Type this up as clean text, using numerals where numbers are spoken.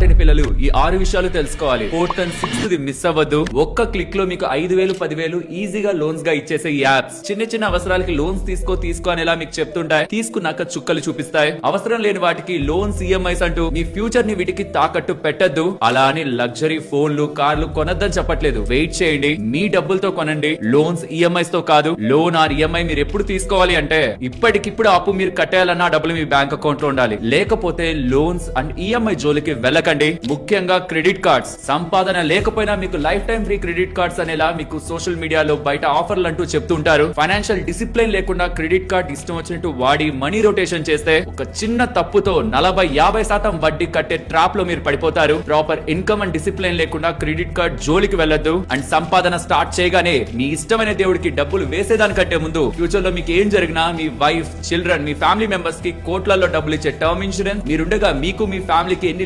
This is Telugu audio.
అయిన పిల్లలు ఈ 6 విషయాలు తెలుసుకోవాలి. 4th and 6th మిస్ అవ్వద్దు. ఒక్క క్లిక్ లో మీకు 5,000 10,000 ఈజీగా లోన్స్ గా ఇచ్చేసే ఈ యాప్స్. చిన్న చిన్న అవసరాలకి లోన్స్ తీసుకో అనేలా మీకు చెప్తుంటాయి. తీసుకున్నాక చుక్కలు చూపిస్తాయి. అవసరం లేని వాటికి లోన్స్, ఈఎంఐస్ అంటూ మీ ఫ్యూచర్ ని వీటికి తాకట్టు పెట్టద్దు. అలా అని లగ్జరీ ఫోన్లు, కార్లు కొనొద్దని చెప్పట్లేదు. వెయిట్ చేయండి, మీ డబ్బులతో కొనండి. లోన్స్, ఈఎంఐస్ తో కాదు. లోన్ ఆర్ ఈఎంఐ మీరు ఎప్పుడు తీసుకోవాలి అంటే ఇప్పటికిప్పుడు అప్పు మీరు కట్టేయాలన్నా డబ్బులు మీ బ్యాంక్ అకౌంట్ లో ఉండాలి. లేకపోతే లోన్స్ అండ్ ఈఎంఐ జోలికి వెళ్ళకండి. ముఖ్యంగా క్రెడిట్ కార్డ్స్. సంపాదన లేకపోయినా మీకు life time free credit cards అనేలా మీకు సోషల్ మీడియాలో బయట ఆఫర్లు అంటూ చెప్తుంటారు. ఫైనాన్షియల్ డిసిప్లిన్ లేకుండా క్రెడిట్ కార్డ్ ఇష్టం వచ్చినట్టు వాడి మనీ రొటేషన్ చేస్తే ఒక చిన్న తప్పుతో 40-50% వడ్డీ కట్టే ట్రాప్ లో మీరు పడిపోతారు. ప్రాపర్ ఇన్కమ్ అండ్ డిసిప్లిన్ లేకుండా క్రెడిట్ కార్డ్ జోలికి వెళ్ళొద్దు. అండ్ సంపాదన స్టార్ట్ చేయగానే మీ ఇష్టమైన దేవుడికి డబ్బులు వేసేదానికంటే ముందు ఫ్యూచర్ లో మీకు ఏం జరిగినా మీ వైఫ్, చిల్డ్రన్, మీ ఫ్యామిలీ మెంబర్స్ కి కోట్లలో డబ్బులు ఇచ్చే టర్మ్ ఇన్సూరెన్స్ మీరుండగా మీకు మీ ఫ్యామిలీకి ఎన్ని